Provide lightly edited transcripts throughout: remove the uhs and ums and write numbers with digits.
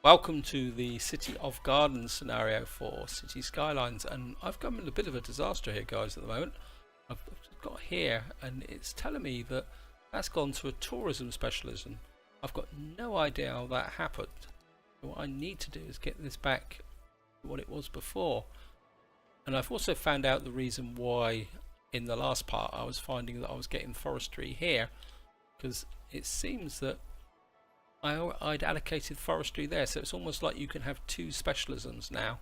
Welcome to the City of Gardens scenario for Cities Skylines, and I've got a bit of a disaster here, guys, at the moment. I've got here and it's telling me that that's gone to a tourism specialism. I've got no idea how that happened. What I need to do is get this back to what it was before. And I've also found out the reason why in the last part I was finding that I was getting forestry here, because it seems that I'd allocated forestry there, so it's almost like you can have two specialisms now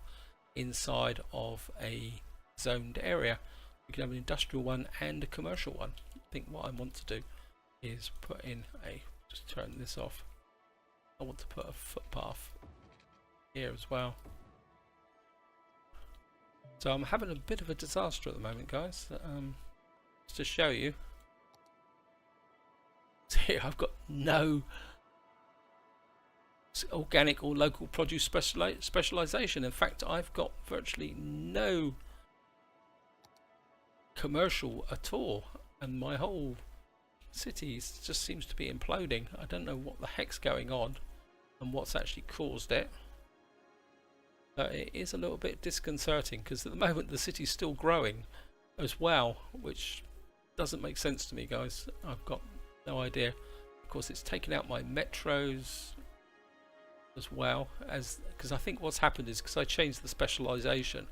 inside of a zoned area. You can have an industrial one and a commercial one. I think what I want to do is put in just turn this off. I want to put a footpath here as well. So I'm having a bit of a disaster at the moment, guys. Just to show you. See, I've got no organic or local produce specialization. In fact, I've got virtually no commercial at all, and my whole city just seems to be imploding. I don't know what the heck's going on and what's actually caused it, but it is a little bit disconcerting because at the moment the city's still growing as well, which doesn't make sense to me, guys. I've got no idea. Of course, it's taken out my metros as well, as because I think what's happened is because I changed the specialization,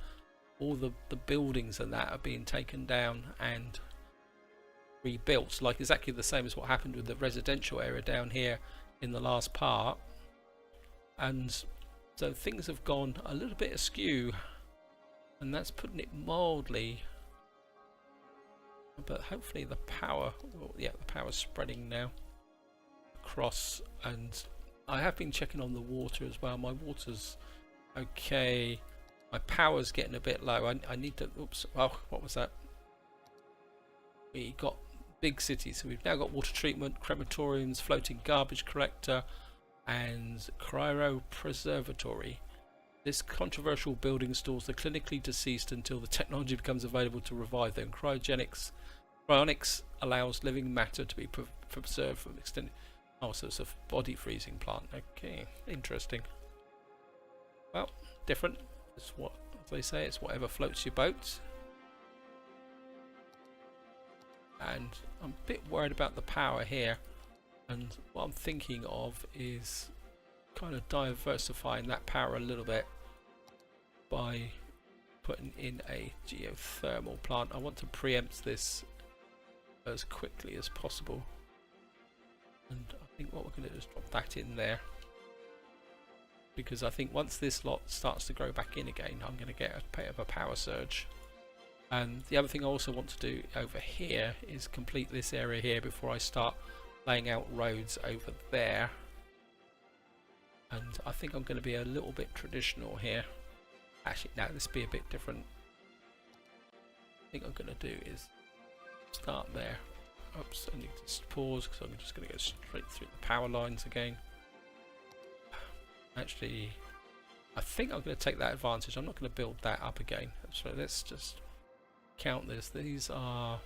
all the buildings and that are being taken down and rebuilt, like exactly the same as what happened with the residential area down here in the last part. And so things have gone a little bit askew, and that's putting it mildly, but hopefully the power, well, yeah, the power's spreading now across. And I have been checking on the water as well. My water's okay. My power's getting a bit low. I need to, oops, oh, what was that? We got big cities, so we've now got water treatment, crematoriums, floating garbage collector, and cryopreservatory. This controversial building stores the clinically deceased until the technology becomes available to revive them. Cryonics allows living matter to be preserved from extended. Oh, so it's a body freezing plant. Okay, interesting. Well, different. It's what, as they say, it's whatever floats your boat. And I'm a bit worried about the power here. And what I'm thinking of is kind of diversifying that power a little bit by putting in a geothermal plant. I want to preempt this as quickly as possible. And I think what we're going to do is drop that in there, because I think once this lot starts to grow back in again, I'm going to get a bit of a power surge. And the other thing I also want to do over here is complete this area here before I start laying out roads over there. And I think I'm going to be a little bit traditional here. Actually, no, this will be a bit different. I think I'm going to do is start there. Oops, I need to pause because I'm just going to go straight through the power lines again. Actually, I think I'm going to take that advantage. I'm not going to build that up again. So let's just count this. These are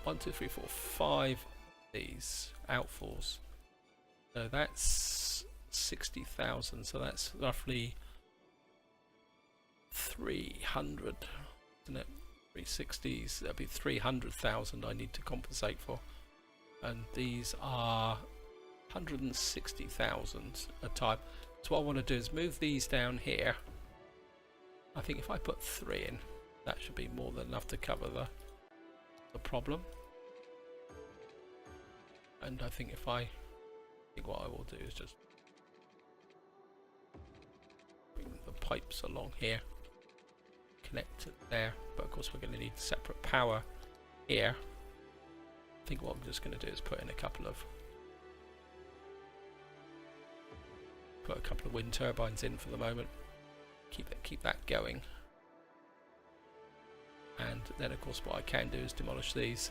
1, 2, 3, 4, 5 these outfalls. So that's 60,000. So that's roughly 300, isn't it? 360s, that'll be 300,000 I need to compensate for, and these are 160,000 a time. So what I want to do is move these down here. I think if I put 3 in, that should be more than enough to cover the problem. And I think what I will do is just bring the pipes along here, connect it there, but of course we're going to need separate power here. I think what I'm just going to do is put in a couple of wind turbines in for the moment, keep that going, and then of course what I can do is demolish these.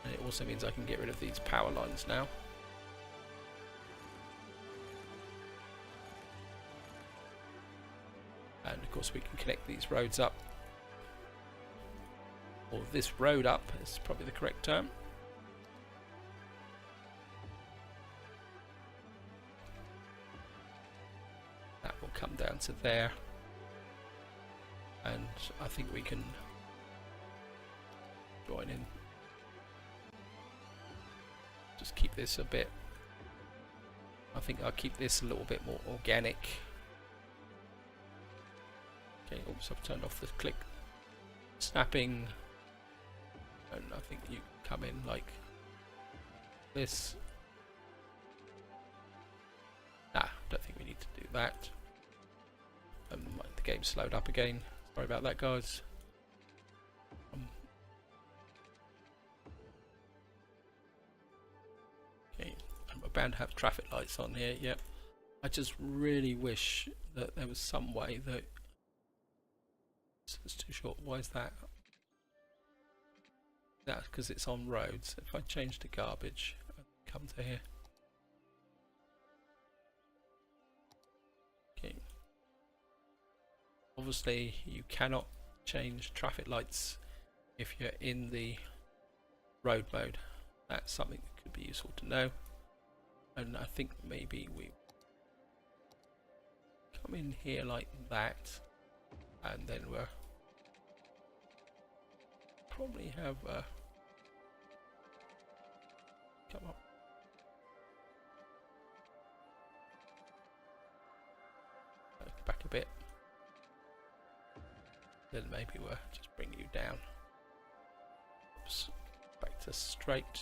And it also means I can get rid of these power lines now. And of course we can connect these roads up, or this road up is probably the correct term. That will come down to there, and I think we can join in. Just keep this a bit, I think I'll keep this a little bit more organic. Okay, oops, I've turned off the click snapping, and I think you come in like this. Nah, don't think we need to do that. The game slowed up again. Sorry about that, guys. Okay, and we're bound to have traffic lights on here. Yep. I just really wish that there was some way that it's too short. Why is that? That's because it's on roads. If I change to garbage and come to here. Okay. Obviously you cannot change traffic lights if you're in the road mode. That's something that could be useful to know. And I think maybe we come in here like that, and then we'll probably have come up. Back a bit. Then maybe we'll just bring you down. Oops. Back to straight.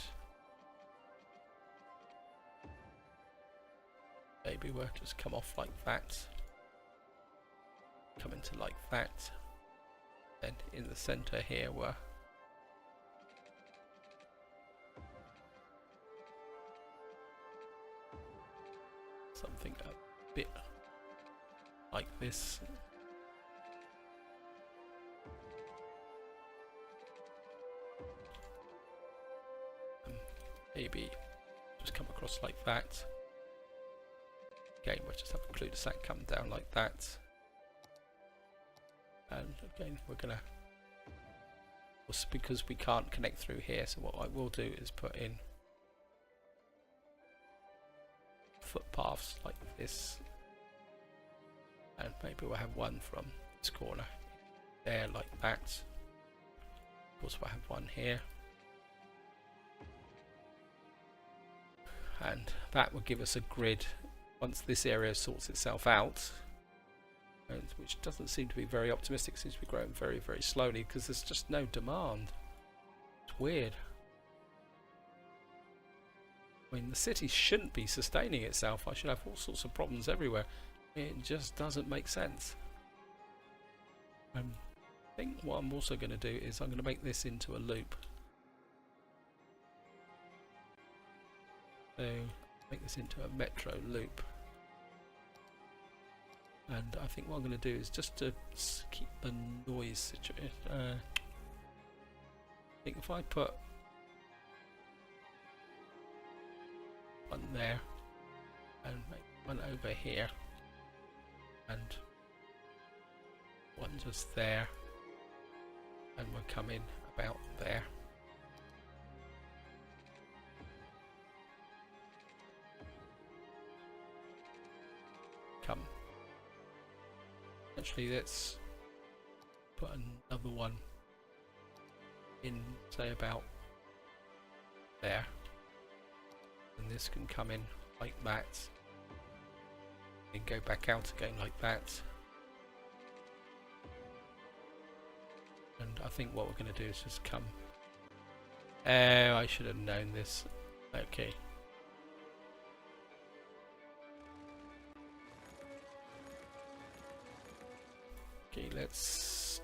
Maybe we'll just come off like that. Come into like that. Then in the center here we're something a bit like this. Maybe just come across like that. Again, we'll just have a cul-de-sac come down like that. And again, we're gonna, because we can't connect through here, so what I will do is put in footpaths like this, and maybe we'll have one from this corner there like that. Of course, we'll have one here, and that will give us a grid once this area sorts itself out, and which doesn't seem to be very optimistic. Seems to be growing very, very slowly because there's just no demand. It's weird. I mean, the city shouldn't be sustaining itself. I should have all sorts of problems everywhere. It just doesn't make sense. I think what I'm also going to do is I'm going to make this into a loop. So make this into a metro loop. And I think what I'm going to do is just to keep the noise situation. I think if I put one there and make one over here and one just there, and we'll come in about there. Come. Actually, let's put another one in, say about there, and this can come in like that and go back out again like that. And I think what we're going to do is just come. Oh, I should have known this. Okay. Okay, let's.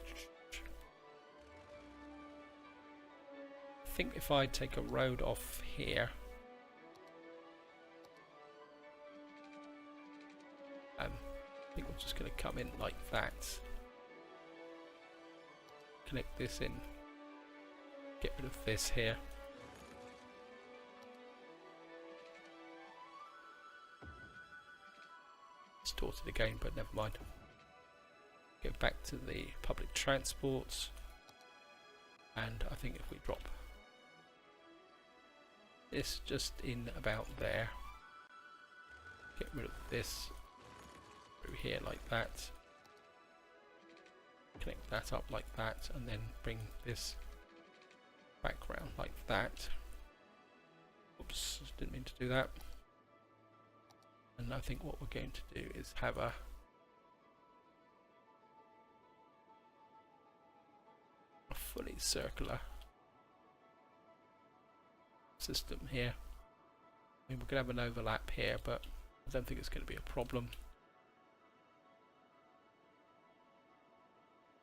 I think if I take a road off here, I think we're just going to come in like that. Connect this in. Get rid of this here. Distort it again, but never mind. Get back to the public transport, And I think if we drop this just in about there, get rid of this through here like that, connect that up like that, and then bring this back round like that. Oops, didn't mean to do that. And I think what we're going to do is have a fully circular system here. I mean, we're going to have an overlap here, but I don't think it's going to be a problem.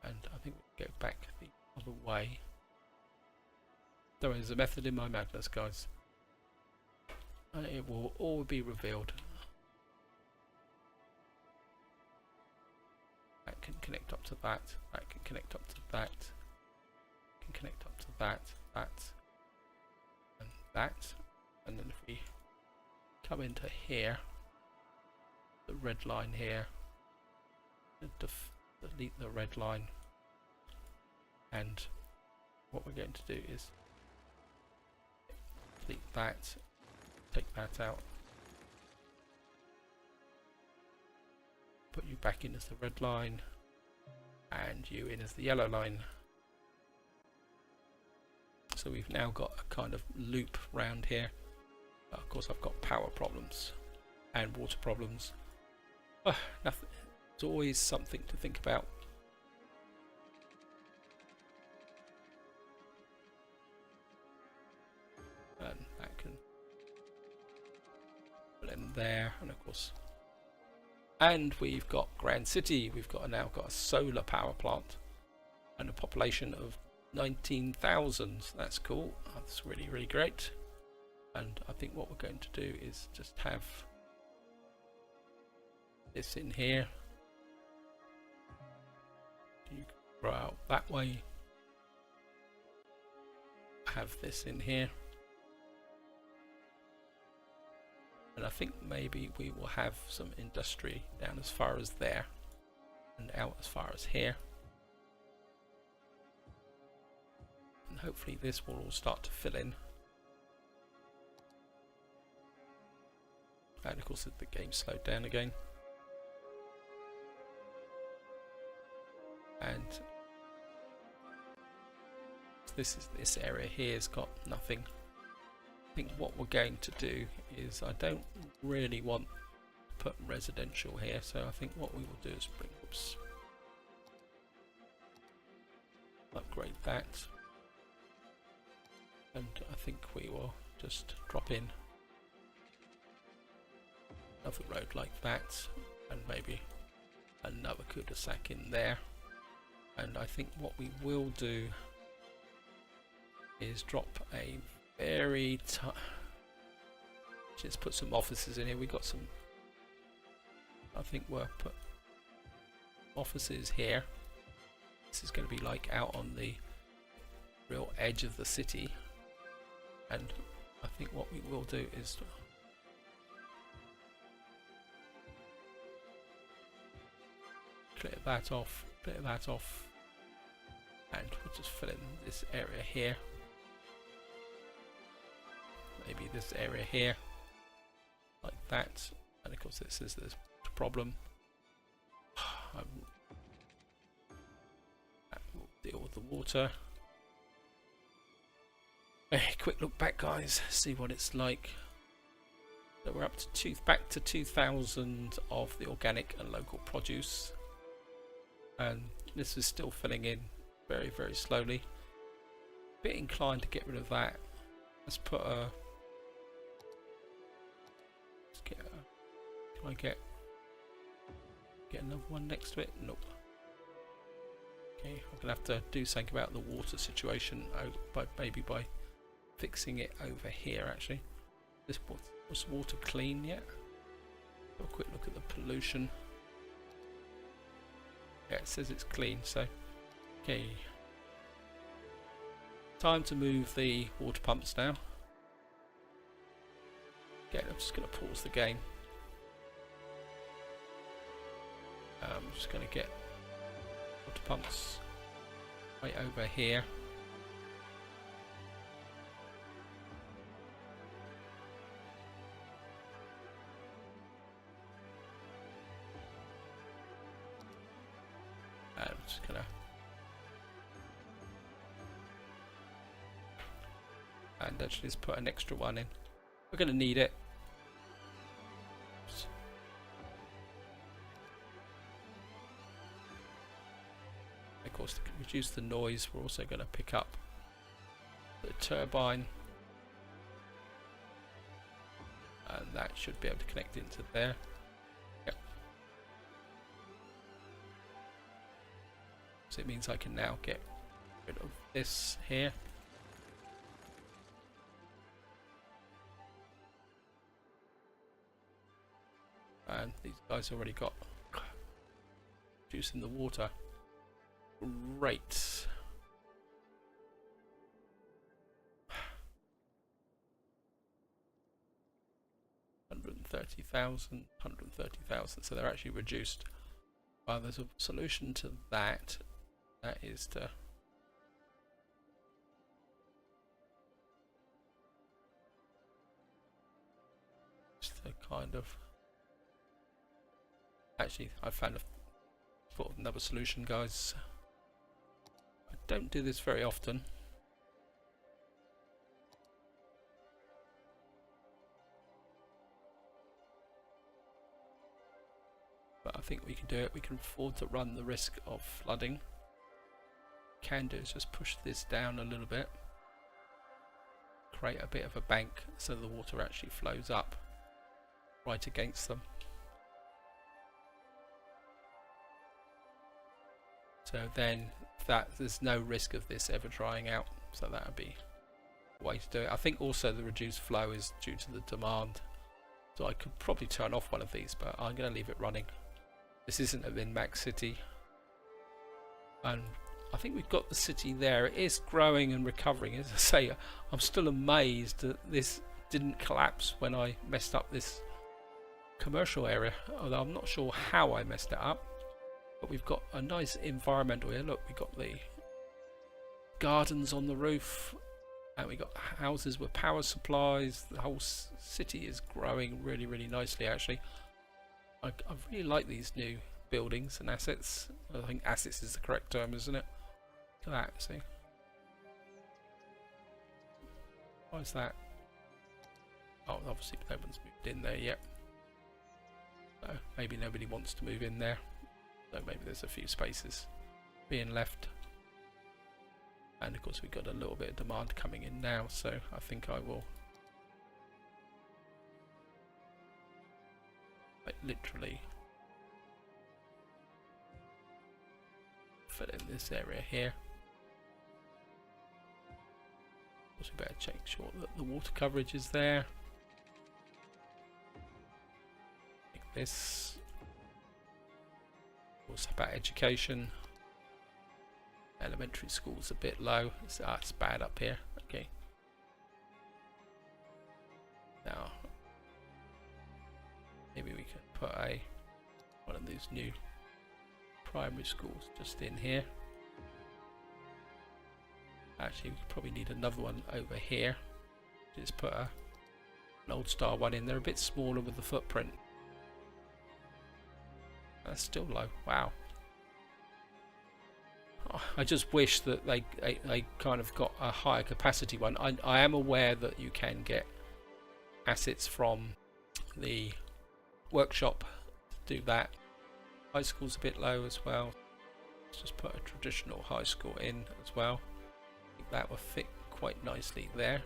And I think we'll go back the other way. There is a method in my madness, guys. And it will all be revealed. That can connect up to that. That can connect up to that. Can connect up to that. That. And that. And then if we come into here, the red line here, delete the red line, and what we're going to do is delete that, take that out, put you back in as the red line and you in as the yellow line. So we've now got a kind of loop round here. Of course I've got power problems and water problems. Nothing. It's always something to think about. And that can blend there, and of course. And we've got Grand City. We've got now got a solar power plant and a population of 19,000. That's cool. That's really, really great. And I think what we're going to do is just have this in here. You can throw out that way. Have this in here. And I think maybe we will have some industry down as far as there and out as far as here. And hopefully this will all start to fill in. And of course the game slowed down again. And this area here has got nothing. I think what we're going to do is, I don't really want to put residential here, so I think what we will do is bring, oops, upgrade that, and I think we will just drop in another road like that, and maybe another cul-de-sac in there. And I think what we will do is drop a very just put some offices in here. We got some, I think we'll put offices here. This is going to be like out on the real edge of the city, and I think what we will do is clear that off, and we'll just fill in this area here, maybe this area here like that. And of course this is the problem. That will deal with the water. A quick look back, guys, see what it's like. So we're up to back to 2,000 of the organic and local produce, and this is still filling in very, very slowly. Bit inclined to get rid of that. Let's put a, can I get another one next to it? Nope. Okay, I'm gonna have to do something about the water situation, maybe by fixing it over here. Actually, was water clean yet? Have a quick look at the pollution. Yeah, it says it's clean, so okay. Time to move the water pumps now. Okay, I'm just going to pause the game. I'm just going to get water pumps right over here. Just gonna, and actually let's put an extra one in. We're gonna need it. Of course, to reduce the noise, we're also going to pick up the turbine, and that should be able to connect into there. Yep. So it means I can now get rid of this here. And these guys already got juice in the water. Great. $130,000. So they're actually reduced. Well, there's a solution to that. That is to kind of, actually I found thought of another solution, guys. I don't do this very often, but I think we can do it. We can afford to run the risk of flooding. Can do is just push this down a little bit, create a bit of a bank so the water actually flows up right against them. So then that there's no risk of this ever drying out, so that would be a way to do it. I think also the reduced flow is due to the demand, so I could probably turn off one of these, but I'm going to leave it running. This isn't a min-max city, and I think we've got the city there. It is growing and recovering. As I say, I'm still amazed that this didn't collapse when I messed up this commercial area, although I'm not sure how I messed it up. But we've got a nice environmental here. Look, we've got the gardens on the roof, and we got houses with power supplies. The whole city is growing really, really nicely, actually. I really like these new buildings and assets. I think assets is the correct term, isn't it? Look at that, see? Why is that? Oh, obviously no one's moved in there yet. So maybe nobody wants to move in there. So maybe there's a few spaces being left. And of course we've got a little bit of demand coming in now, so I think I will literally fill in this area here. Also better make sure that the water coverage is there. Like this. Also about education. Elementary school's a bit low. It's bad up here. Okay. Now maybe we can put one of these new primary schools just in here. Actually, we probably need another one over here. Just put an old style one in. They're a bit smaller with the footprint. That's still low. Wow. Oh, I just wish that they kind of got a higher capacity one. I am aware that you can get assets from the workshop to do that. High school's a bit low as well. Let's just put a traditional high school in as well. I think that will fit quite nicely there.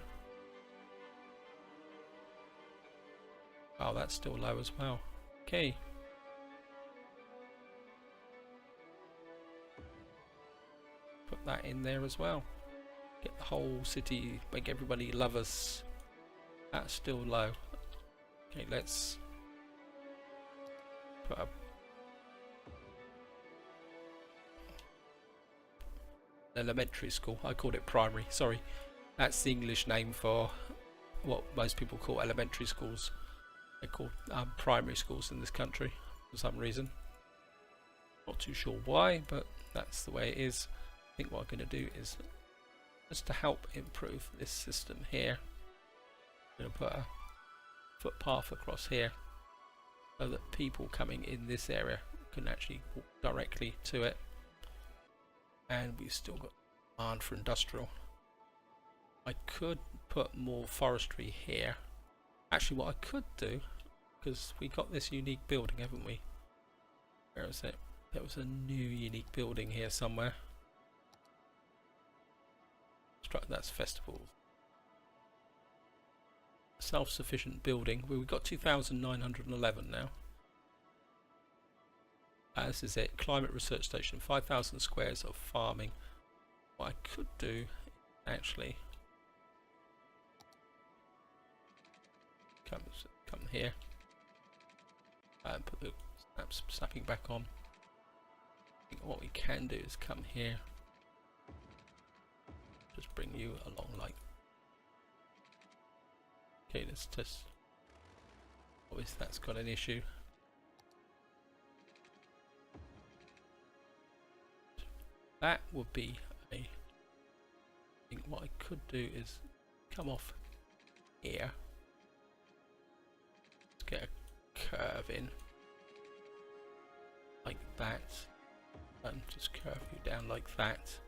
Oh, that's still low as well. Okay. Put that in there as well. Get the whole city, make everybody love us. That's still low. Okay, let's put a elementary school. I called it primary, sorry. That's the English name for what most people call elementary schools. They're called primary schools in this country for some reason. Not too sure why, but that's the way it is. I think what I'm going to do is, just to help improve this system here, I'm going to put a footpath across here so that people coming in this area can actually walk directly to it. and we've still got demand for industrial. I could put more forestry here. Actually, what I could do, because we got this unique building, haven't we? Where is it? There was a new unique building here somewhere. That's festivals. Self-sufficient building. Well, we've got 2,911 now. This is it. Climate research station. 5,000 squares of farming. What I could do, actually, come here and put the snapping back on. I think what we can do is come here. Just bring you along like. Okay, let's test. Obviously, that's got an issue. That would be a. I think what I could do is come off here. Let's get a curve in like that, and just curve you down like that.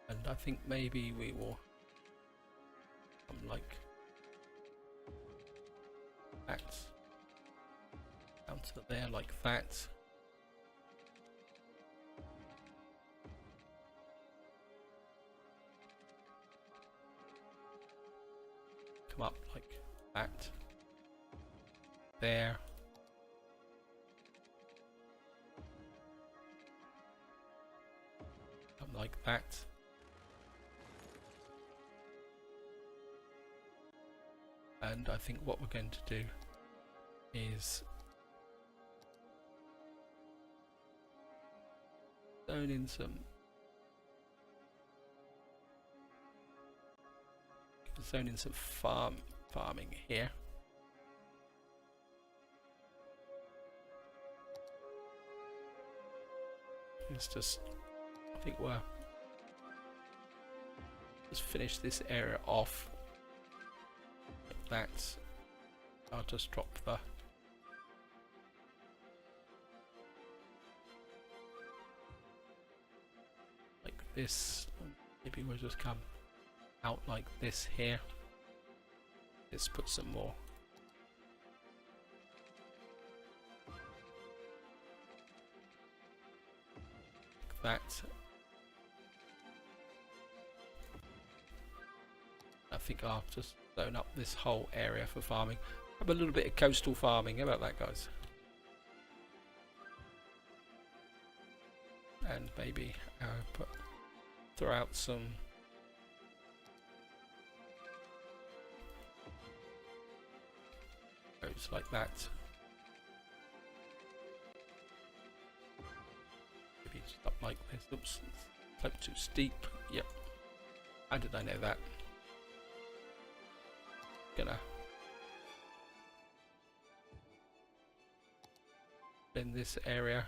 And I think maybe we will come like that down to there like that. Come up like that. There. Come like that. And I think what we're going to do is zone in some farming here. Let's just, I think we'll just finish this area off. That I'll just drop the like this. Maybe we'll just come out like this here. Let's put some more like that. I think I'll just zone up this whole area for farming. Have a little bit of coastal farming. How about that, guys? And maybe throw out some roads like that. Maybe just up like this. Oops, slope too steep. Yep. How did I know that? Gonna in this area.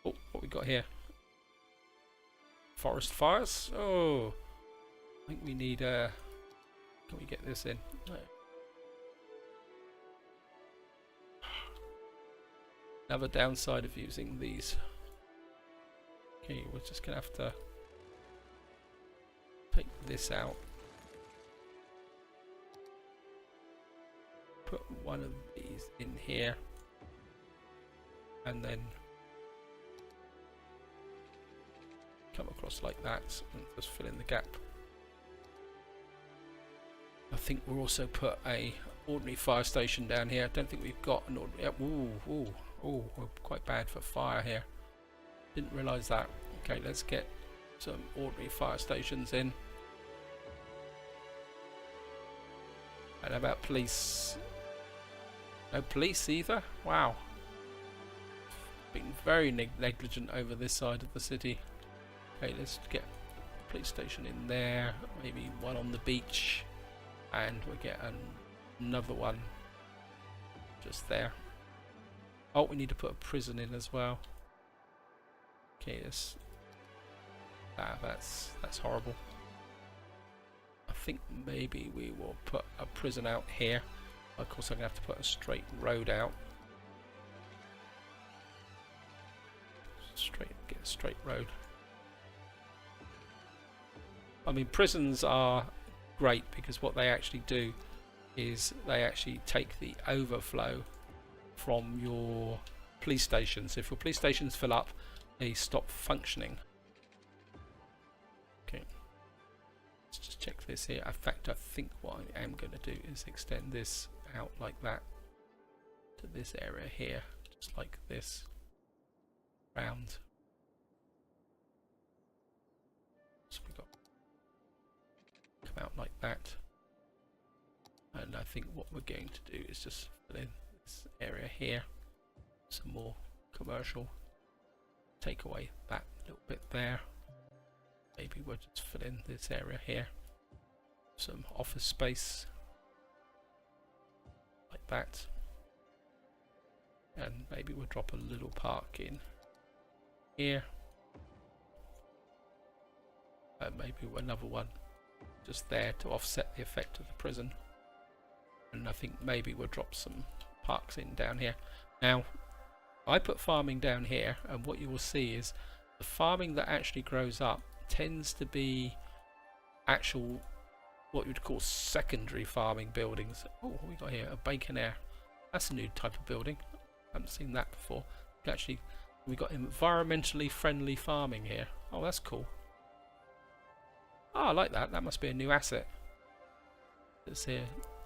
Oh, what we got here? Forest fires? Oh, I think we need can we get this in? No. Another downside of using these. Okay, we're just gonna have to take this out. Put one of these in here. And then come across like that and just fill in the gap. I think we'll also put a ordinary fire station down here. I don't think we've got an ordinary. Ooh, we're quite bad for fire here. Didn't realise that. Okay, let's get some ordinary fire stations in. And how about police? No police either? Wow. Been very negligent over this side of the city. Okay, let's get a police station in there. Maybe one on the beach. And we'll get another one just there. Oh, we need to put a prison in as well. Okay, that's horrible. I think maybe we will put a prison out here. Of course I'm going to have to put a straight road out. Get a straight road. I mean, prisons are great because what they actually do is they actually take the overflow from your police stations. If your police stations fill up, they stop functioning. Okay, let's just check this here. In fact, I think what I am going to do is extend this out like that to this area here, just like this, round. So we got come out like that, and I think what we're going to do is just fill in this area here, some more commercial, take away that little bit there, maybe we'll just fill in this area here, some office space like that, and maybe we'll drop a little park in here, and maybe another one just there to offset the effect of the prison, and I think maybe we'll drop some parks in down here. Now I put farming down here, and what you will see is the farming that actually grows up tends to be actual what you'd call secondary farming buildings. Oh, what we got here? A Baconaire. That's a new type of building. I haven't seen that before. Actually, we got environmentally friendly farming here. Oh, that's cool. Oh, I like that. That must be a new asset. It's here.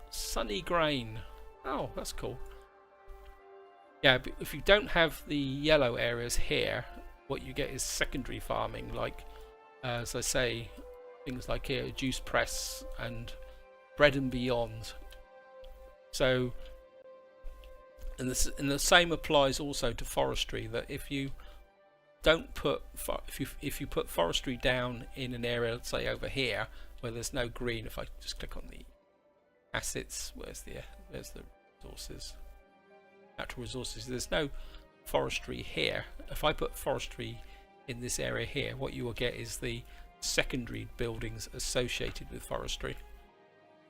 Sunny Grain. Oh, that's cool. Yeah, but if you don't have the yellow areas here, what you get is secondary farming, like, as I say, things like here, juice press and bread and beyond. So, and the same applies also to forestry. That if you don't put if you put forestry down in an area, let's say over here, where there's no green. If I just click on the assets, where's the resources? Natural resources. There's no forestry here. If I put forestry in this area here, what you will get is the secondary buildings associated with forestry,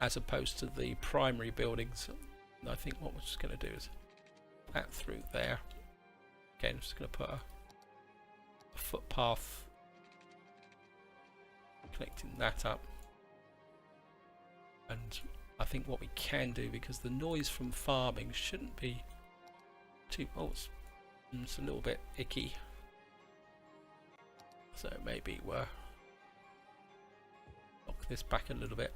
as opposed to the primary buildings. And I think what we're just going to do is that through there. Again, I'm just going to put a footpath connecting that up, and I think what we can do, because the noise from farming shouldn't be too, oh, it's a little bit icky, so maybe we'll knock this back a little bit,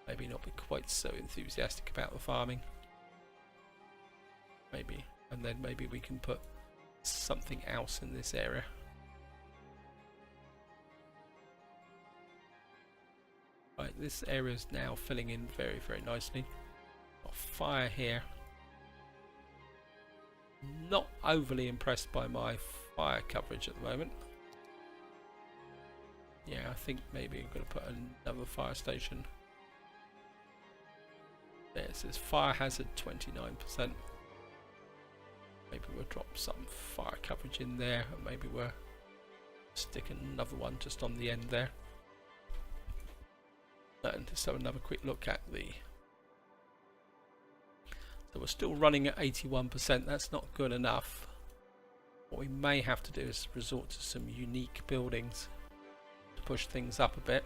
maybe not be quite so enthusiastic about the farming, maybe, and then maybe we can put something else in this area. Right, this area is now filling in very, very nicely. Got fire here. Not overly impressed by my fire coverage at the moment. Yeah, I think maybe I'm going to put another fire station. There it says fire hazard 29%. Maybe we'll drop some fire coverage in there, and maybe we'll stick another one just on the end there. And just have another quick look at the... So we're still running at 81%, that's not good enough. What we may have to do is resort to some unique buildings to push things up a bit.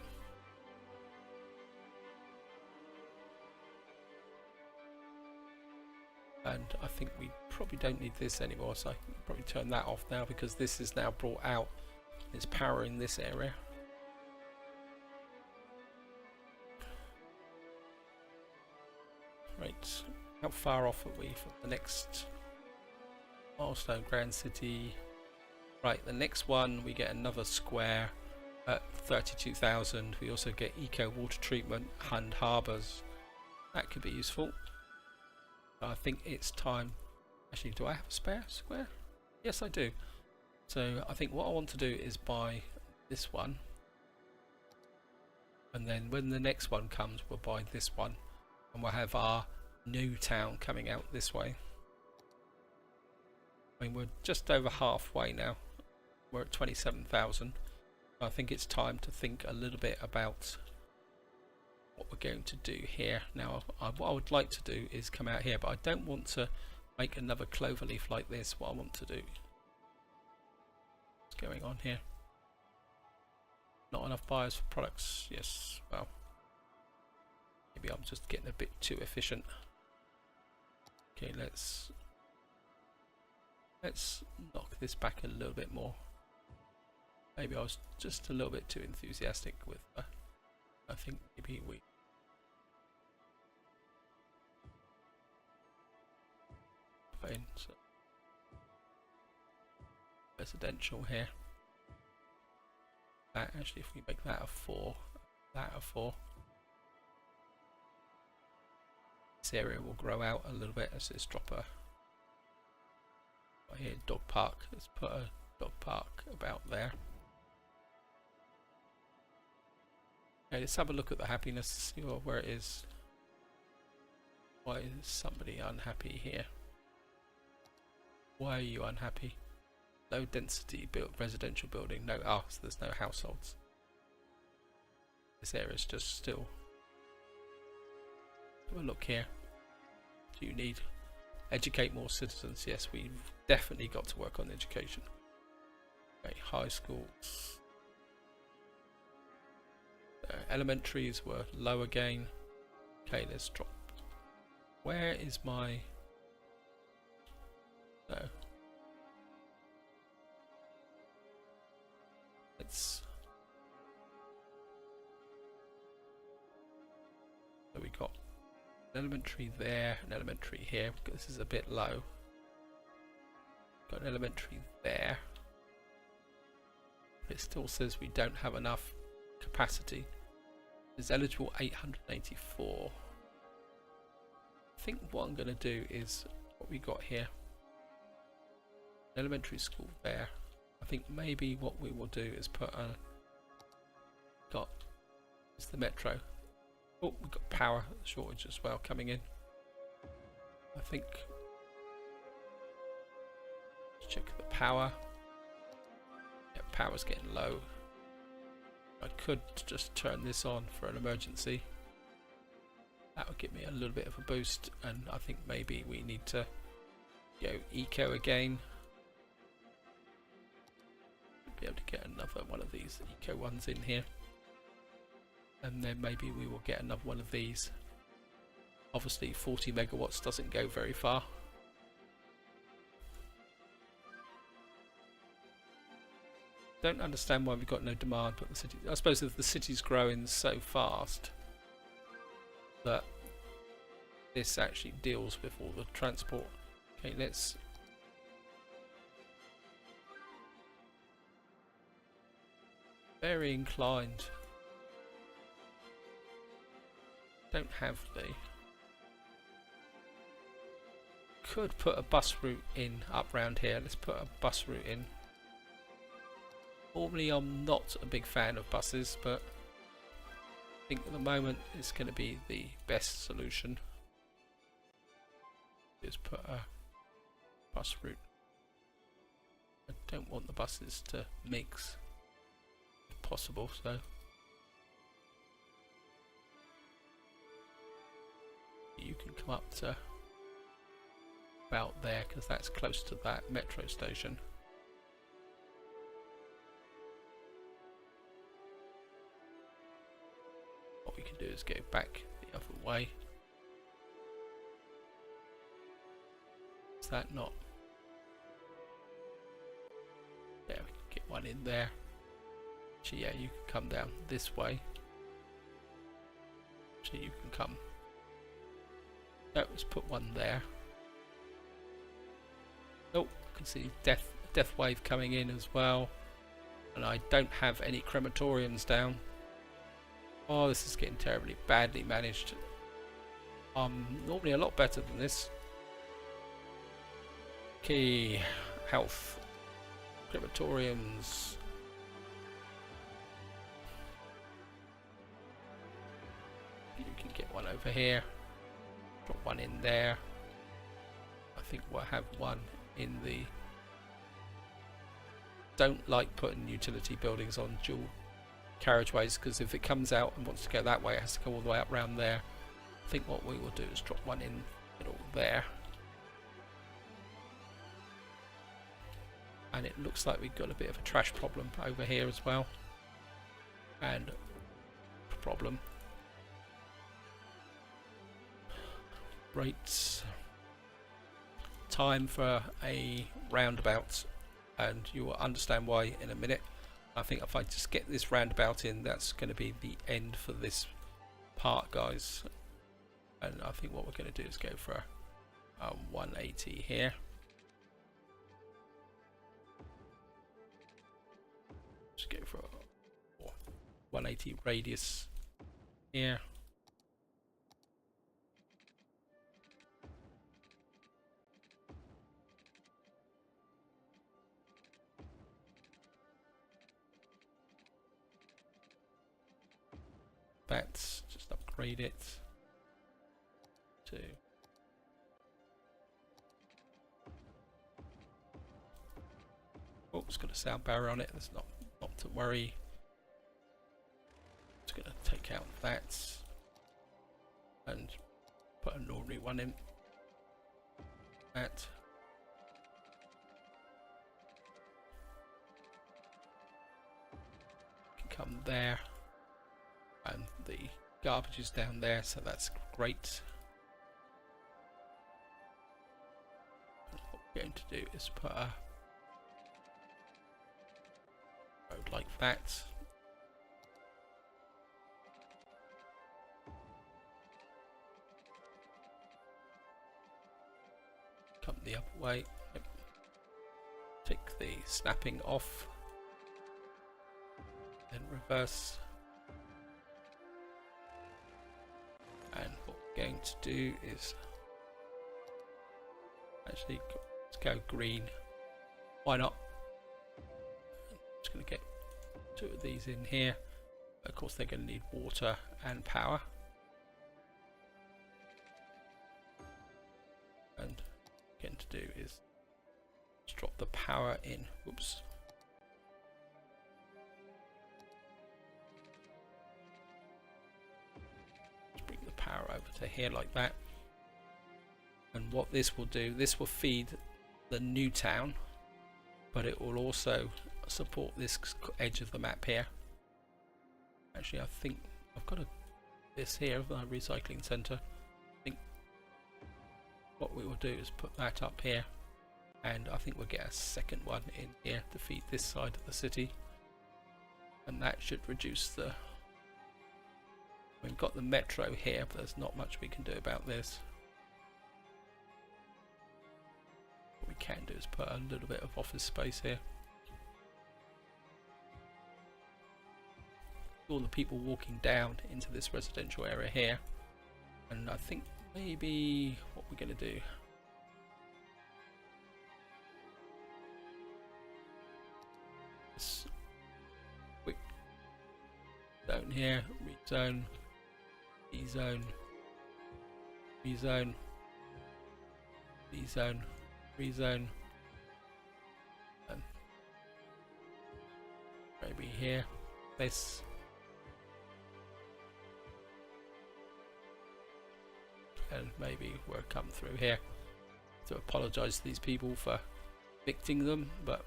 And I think we probably don't need this anymore, so I can probably turn that off now, because this is now brought out. It's powering this area. Right, how far off are we from the next milestone? Grand City. Right, the next one we get another square at 32,000. We also get eco water treatment and harbours. That could be useful. I think it's time. Actually, do I have a spare square? Yes, I do. So I think what I want to do is buy this one, and then when the next one comes, we'll buy this one, and we'll have our new town coming out this way. I mean, we're just over halfway now. We're at 27,000. I think it's time to think a little bit about what we're going to do here. Now, what I would like to do is come out here, but I don't want to make another cloverleaf like this. What I want to do, what's going on here? Not enough buyers for products. Yes, well, maybe I'm just getting a bit too efficient. Okay, let's knock this back a little bit more. Maybe I was just a little bit too enthusiastic with I think maybe we put in some residential here. Actually, if we make that a 4, that a 4, this area will grow out a little bit. Let's just drop a right here, dog park. Let's put a dog park about there. Okay, let's have a look at the happiness, see where it is. Why is somebody unhappy here? Why are you unhappy? Low density residential building. No, so there's no households. This area is just still. Have a look here. Do you need educate more citizens? Yes, we've definitely got to work on education. Okay, high schools. Elementaries were low again. Okay, let's drop. Where is my? No. Let's. So we got an elementary there, an elementary here. This is a bit low. Got an elementary there. It still says we don't have enough capacity. Is eligible 884. I think what I'm going to do is what we got here. Elementary school there. I think maybe what we will do is put a it's the metro. Oh, we've got power shortage as well coming in. I think let's check the power. Yeah, power's getting low. I could just turn this on for an emergency. That would give me a little bit of a boost, and I think maybe we need to go eco again. Be able to get another one of these eco ones in here, and then maybe we will get another one of these. Obviously 40 megawatts doesn't go very far. Don't understand why we've got no demand, but the city, I suppose if the city's growing so fast that this actually deals with all the transport. Okay, let's very inclined. Don't have the. Could put a bus route in up round here. Let's put a bus route in. Normally I'm not a big fan of buses, but I think at the moment it's going to be the best solution. Just put a bus route. I don't want the buses to mix if possible, so you can come up to about there because that's close to that metro station. What we can do is go back the other way. Is that not? Yeah, we can get one in there. Actually, yeah, you can come down this way. Actually, you can come. No, let's put one there. Oh, I can see death wave coming in as well. And I don't have any crematoriums down. Oh, this is getting terribly badly managed. Normally a lot better than this. Okay, health, crematoriums. You can get one over here. Drop one in there. I think we'll have one in the. Don't like putting utility buildings on dual carriageways, because if it comes out and wants to go that way, it has to go all the way up round there. I think what we will do is drop one in the middle there. And it looks like we've got a bit of a trash problem over here as well. And a problem. Rates. Time for a roundabout, and you will understand why in a minute. I think if I just get this roundabout in, that's going to be the end for this part, guys. And I think what we're going to do is go for 180 here. Just go for 180 radius here. That's just upgrade it to it's got a sound barrier on it. That's not to worry. Just gonna take out that and put an ordinary one in. That can come there. And the garbage is down there, so that's great. And what we're going to do is put a road like that. Come the other way. Yep. Take the snapping off. Then reverse. And what we're going to do is actually let's go green. Why not? I'm just going to get 2 of these in here. Of course, they're going to need water and power. And what we're going to do is just drop the power in. Whoops. Power over to here like that, and what this will do, this will feed the new town, but it will also support this edge of the map here. Actually, I think I've got this here, the recycling center. I think what we will do is put that up here, and I think we'll get a second one in here to feed this side of the city, and that should reduce the We've got the metro here, but there's not much we can do about this. What we can do is put a little bit of office space here. All the people walking down into this residential area here. And I think maybe what we're going to do. This quick zone here, rezone. Z-zone, rezone, Z-zone, rezone, and maybe here, this, and maybe we'll come through here. To apologise to these people for evicting them, but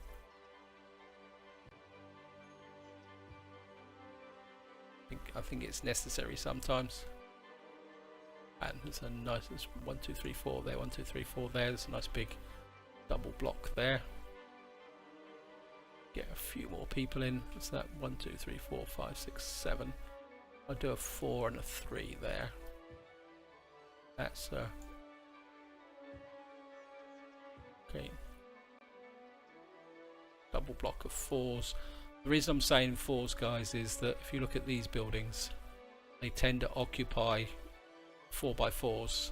I think it's necessary sometimes. And there's a nice, there's 1, 2, 3, 4 there, 1, 2, 3, 4 there. There's a nice big double block there. Get a few more people in. What's that? 1, 2, 3, 4, 5, 6, 7. I'll do a 4 and a 3 there. That's okay. Double block of 4s. The reason I'm saying 4s, guys, is that if you look at these buildings, they tend to occupy 4x4s.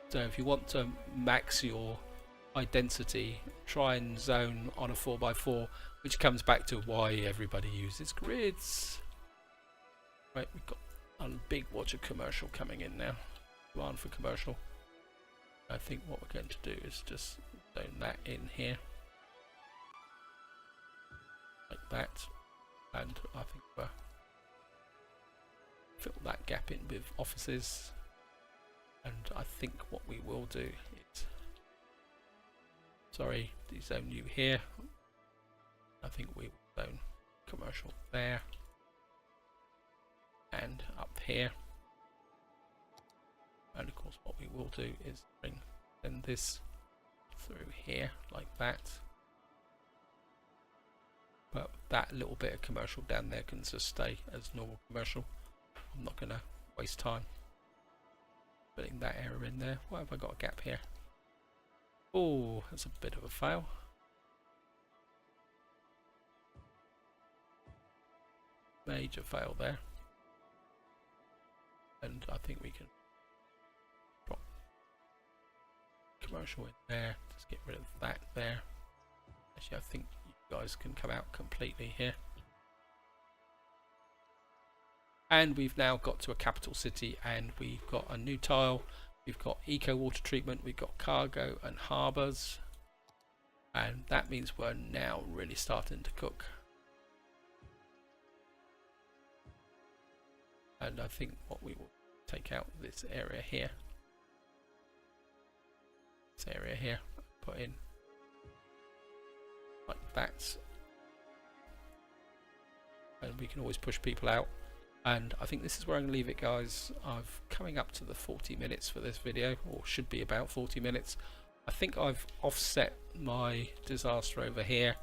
So if you want to max your high density, try and zone on a 4x4, which comes back to why everybody uses grids. Right, we've got a big watch of commercial coming in now. Demand for commercial. I think what we're going to do is just zone that in here. Like that, and I think we'll fill that gap in with offices. And I think what we will do is, sorry, zone you here. I think we will zone commercial there and up here. And of course what we will do is send this through here like that. But that little bit of commercial down there can just stay as normal commercial. I'm not going to waste time putting that area in there. Why have I got a gap here? Oh, that's a bit of a fail. Major fail there. And I think we can drop commercial in there. Just get rid of that there. Actually, I think you guys can come out completely here. And we've now got to a capital city, and we've got a new tile. We've got eco water treatment, we've got cargo and harbours, and that means we're now really starting to cook. And I think what we will take out this area here, put in like that, and we can always push people out. And I think this is where I'm going to leave it, guys. I've coming up to the 40 minutes for this video, or should be about 40 minutes. I think I've offset my disaster over here.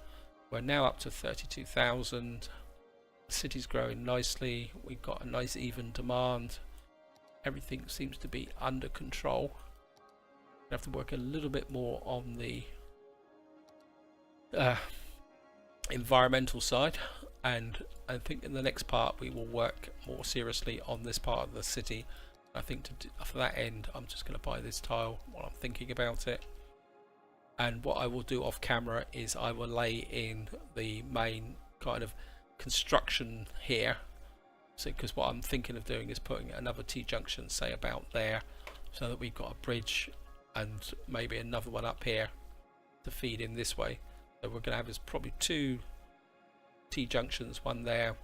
We're now up to 32,000. City's growing nicely. We've got a nice even demand. Everything seems to be under control. We have to work a little bit more on the environmental side, and I think in the next part we will work more seriously on this part of the city. I think for that end I'm just going to buy this tile while I'm thinking about it, and what I will do off camera is I will lay in the main kind of construction here, so because what I'm thinking of doing is putting another T-junction, say about there, so that we've got a bridge and maybe another one up here to feed in this way. So we're going to have is probably two T-junctions, one there,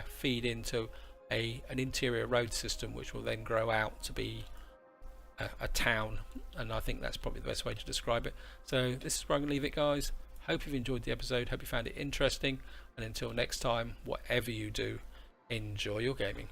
feed into an interior road system, which will then grow out to be a town, and I think that's probably the best way to describe it. So this is where I'm going to leave it, guys. Hope you've enjoyed the episode, hope you found it interesting, and until next time, whatever you do, enjoy your gaming.